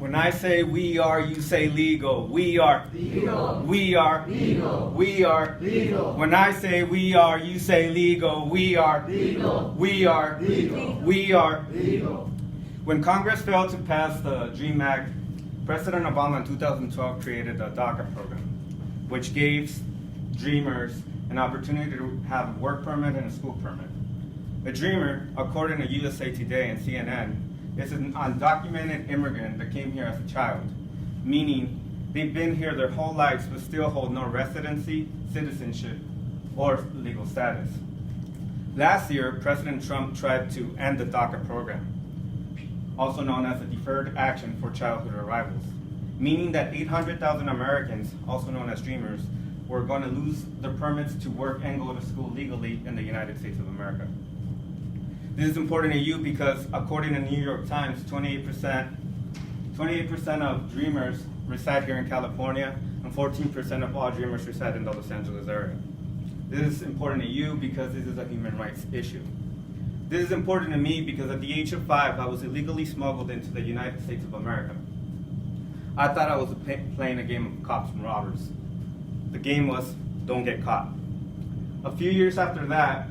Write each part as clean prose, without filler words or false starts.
When I say we are, you say legal. We are. Legal. We are. Legal. We are. Legal. When I say we are, you say legal. We are. Legal. We are. Legal. We are. Legal. When Congress failed to pass the DREAM Act, President Obama in 2012 created the DACA program, which gave dreamers an opportunity to have a work permit and a school permit. A dreamer, according to USA Today and CNN, is an undocumented immigrant that came here as a child, meaning they've been here their whole lives but still hold no residency, citizenship, or legal status. Last year, President Trump tried to end the DACA program, also known as the Deferred Action for Childhood Arrivals, meaning that 800,000 Americans, also known as dreamers, were going to lose their permits to work and go to school legally in the United States of America. This is important to you because according to New York Times, 28% of dreamers reside here in California and 14% of all dreamers reside in the Los Angeles area. This is important to you because this is a human rights issue. This is important to me because at the age of 5, I was illegally smuggled into the United States of America. I thought I was playing a game of cops and robbers. The game was don't get caught. A few years after that,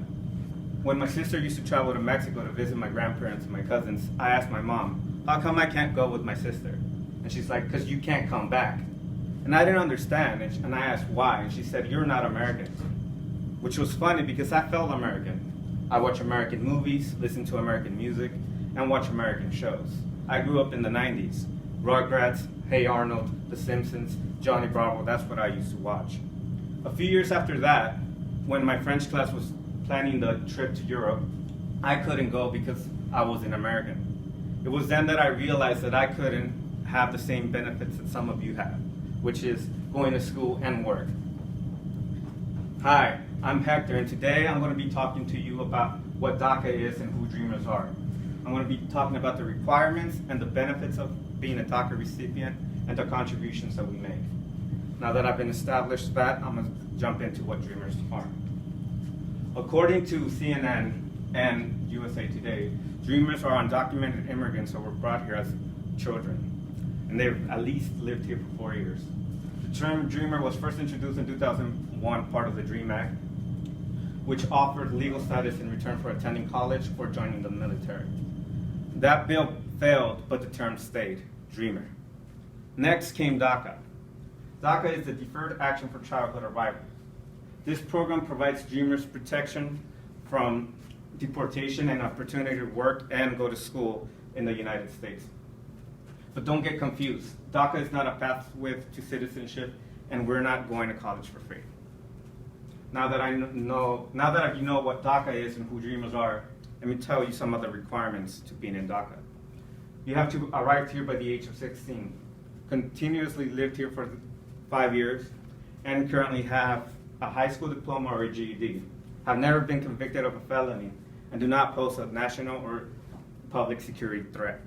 when my sister used to travel to Mexico to visit my grandparents and my cousins, I asked my mom, how come I can't go with my sister? And she's like, because you can't come back. And I didn't understand, and I asked why, and she said, you're not American. Which was funny because I felt American. I watch American movies, listen to American music, and watch American shows. I grew up in the 90s. Rugrats, Hey Arnold, The Simpsons, Johnny Bravo, that's what I used to watch. A few years after that, when my French class was planning the trip to Europe, I couldn't go because I wasn't American. It was then that I realized that I couldn't have the same benefits that some of you have, which is going to school and work. Hi, I'm Hector, and today I'm going to be talking to you about what DACA is and who dreamers are. I'm going to be talking about the requirements and the benefits of being a DACA recipient and the contributions that we make. Now that I've been established that, I'm going to jump into what dreamers are. According to CNN and USA Today, dreamers are undocumented immigrants who were brought here as children, and they've at least lived here for 4 years. The term dreamer was first introduced in 2001, part of the DREAM Act, which offered legal status in return for attending college or joining the military. That bill failed, but the term stayed, dreamer. Next came DACA. DACA is the Deferred Action for Childhood Arrival. This program provides dreamers protection from deportation and opportunity to work and go to school in the United States. But don't get confused. DACA is not a pathway to citizenship, and we're not going to college for free. Now that you know what DACA is and who dreamers are, let me tell you some of the requirements to being in DACA. You have to arrive here by the age of 16, continuously lived here for 5 years, and currently have a high school diploma or a GED, have never been convicted of a felony, and do not pose a national or public security threat.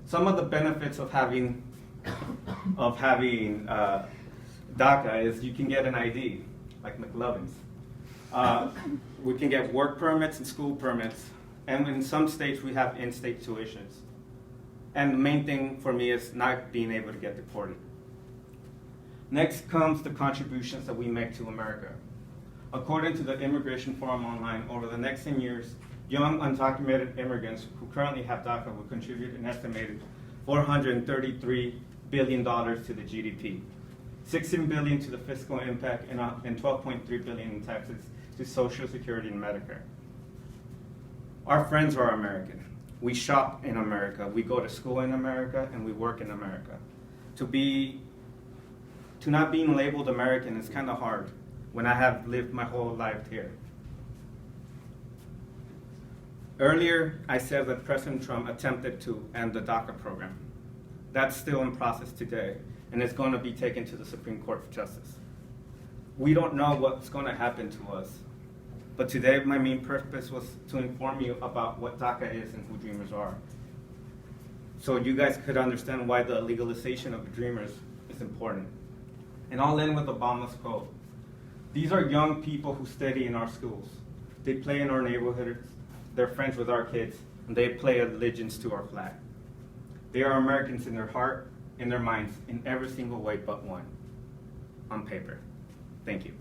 Some of the benefits of having DACA is you can get an ID, like McLovin's. We can get work permits and school permits, and in some states we have in-state tuitions. And the main thing for me is not being able to get deported. Next comes the contributions that we make to America. According to the Immigration Forum Online, over the next 10 years, young undocumented immigrants who currently have DACA will contribute an estimated $433 billion to the GDP, $16 billion to the fiscal impact, and $12.3 billion in taxes to Social Security and Medicare. Our friends are American. We shop in America, we go to school in America, and we work in America. To not being labeled American is kind of hard when I have lived my whole life here. Earlier, I said that President Trump attempted to end the DACA program. That's still in process today, and it's going to be taken to the Supreme Court of Justice. We don't know what's going to happen to us, but today my main purpose was to inform you about what DACA is and who dreamers are, so you guys could understand why the legalization of dreamers is important. And I'll end with Obama's quote. These are young people who study in our schools. They play in our neighborhoods, they're friends with our kids, and they pledge allegiance to our flag. They are Americans in their heart, in their minds, in every single way but one, on paper. Thank you.